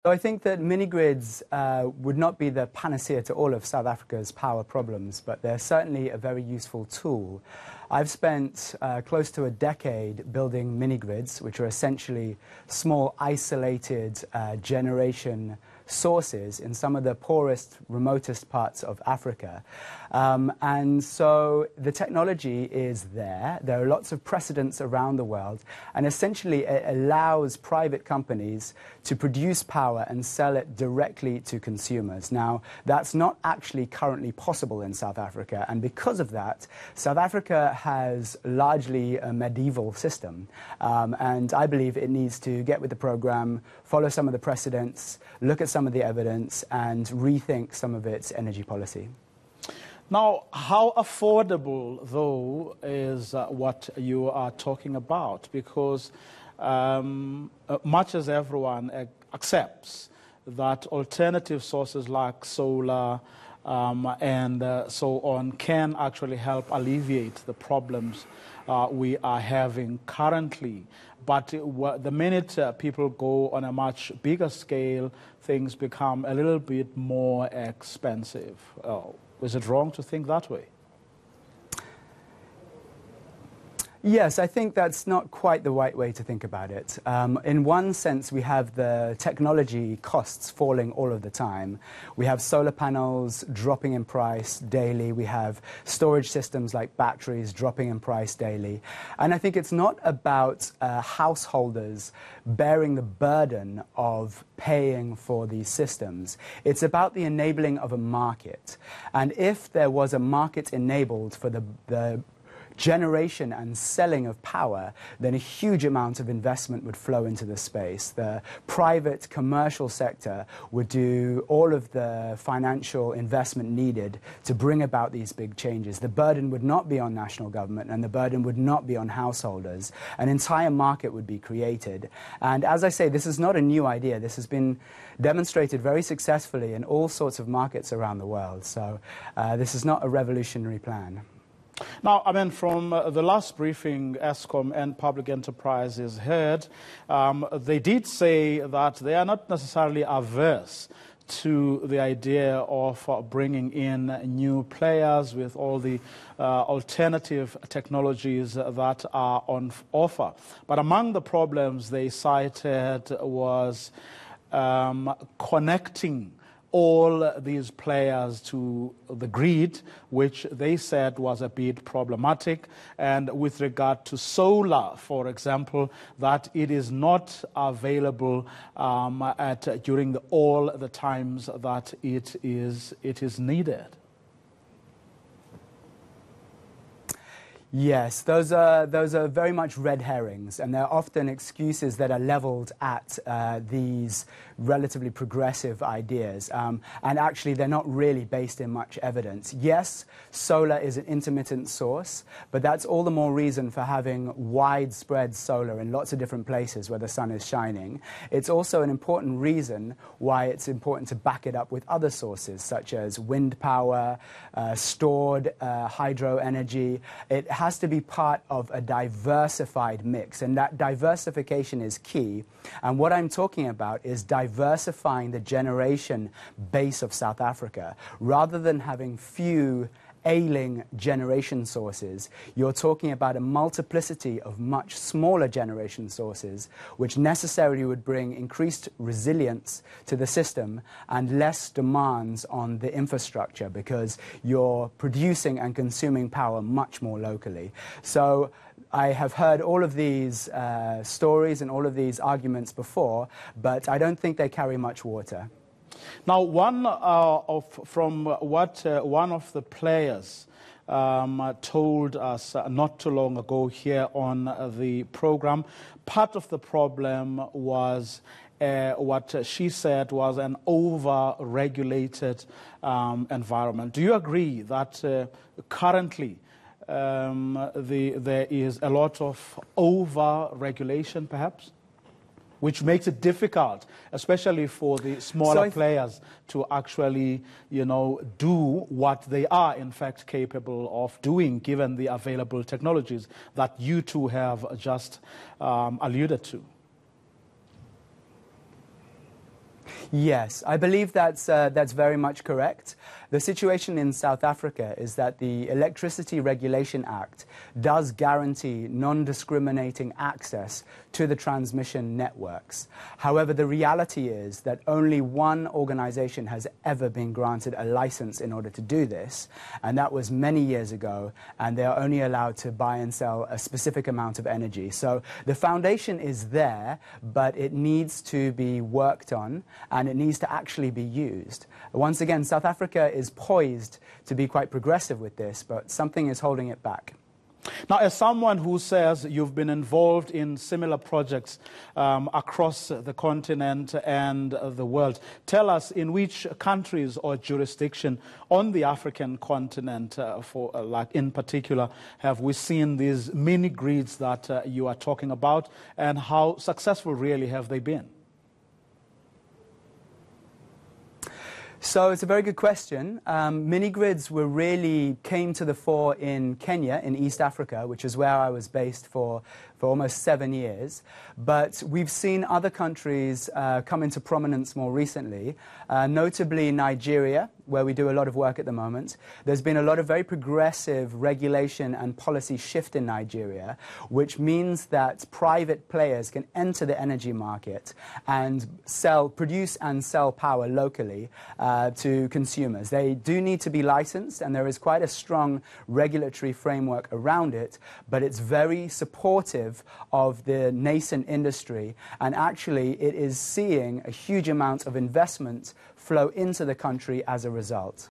So I think that mini-grids would not be the panacea to all of South Africa's power problems, but they're certainly a very useful tool. I've spent close to a decade building mini-grids, which are essentially small, isolated generation sources in some of the poorest, remotest parts of Africa. And so the technology is there. There are lots of precedents around the world, and essentially it allows private companies to produce power and sell it directly to consumers. Now, that's not actually currently possible in South Africa, and because of that, South Africa has largely a medieval system, and I believe it needs to get with the program, follow some of the precedents, look at some of the evidence, and rethink some of its energy policy. Now, how affordable, though, is what you are talking about? Because much as everyone accepts that alternative sources like solar and so on can actually help alleviate the problems we are having currently. But the minute people go on a much bigger scale, things become a little bit more expensive. Is it wrong to think that way? Yes, I think that's not quite the right way to think about it. In one sense, we have the technology costs falling all of the time. We have solar panels dropping in price daily. We have storage systems like batteries dropping in price daily. And I think it's not about householders bearing the burden of paying for these systems. It's about the enabling of a market. And if there was a market enabled for the generation and selling of power, then a huge amount of investment would flow into the space. The private commercial sector would do all of the financial investment needed to bring about these big changes. The burden would not be on national government, and the burden would not be on householders. An entire market would be created. And as I say, this is not a new idea. This has been demonstrated very successfully in all sorts of markets around the world. So this is not a revolutionary plan. Now, I mean, from the last briefing Eskom and Public Enterprises heard, they did say that they are not necessarily averse to the idea of bringing in new players with all the alternative technologies that are on offer. But among the problems they cited was connecting all these players to the grid, which they said was a bit problematic. And with regard to solar, for example, that it is not available during all the times that it is needed. Yes, those are very much red herrings, and they're often excuses that are leveled at these relatively progressive ideas. And actually, they're not really based in much evidence. Yes, solar is an intermittent source, but that's all the more reason for having widespread solar in lots of different places where the sun is shining. It's also an important reason why it's important to back it up with other sources, such as wind power, stored hydro energy. It has to be part of a diversified mix, and that diversification is key. And what I'm talking about is diversifying the generation base of South Africa. Rather than having few ailing generation sources, you're talking about a multiplicity of much smaller generation sources, which necessarily would bring increased resilience to the system and less demands on the infrastructure, because you're producing and consuming power much more locally. So I have heard all of these stories and all of these arguments before, but I don't think they carry much water. Now, from what one of the players told us not too long ago here on the program, part of the problem was what she said was an over-regulated environment. Do you agree that currently there is a lot of over-regulation, perhaps, which makes it difficult, especially for the smaller players, to actually, do what they are, in fact, capable of doing, given the available technologies that you two have just alluded to? Yes, I believe that's very much correct. The situation in South Africa is that the Electricity Regulation Act does guarantee non-discriminating access to the transmission networks. However, the reality is that only one organization has ever been granted a license in order to do this, and that was many years ago, and they are only allowed to buy and sell a specific amount of energy. So the foundation is there, but it needs to be worked on, and it needs to actually be used. Once again, South Africa is poised to be quite progressive with this, but something is holding it back. Now, as someone who says you've been involved in similar projects across the continent and the world, tell us in which countries or jurisdiction on the African continent, like in particular, have we seen these mini grids that you are talking about, and how successful really have they been? So it's a very good question. Mini-grids came to the fore in Kenya, in East Africa, which is where I was based for almost 7 years. But we've seen other countries come into prominence more recently, notably Nigeria, where we do a lot of work at the moment. There's been a lot of very progressive regulation and policy shift in Nigeria, which means that private players can enter the energy market and produce and sell power locally to consumers. They do need to be licensed, and there is quite a strong regulatory framework around it, but it's very supportive of the nascent industry, and actually it is seeing a huge amount of investment flow into the country as a result.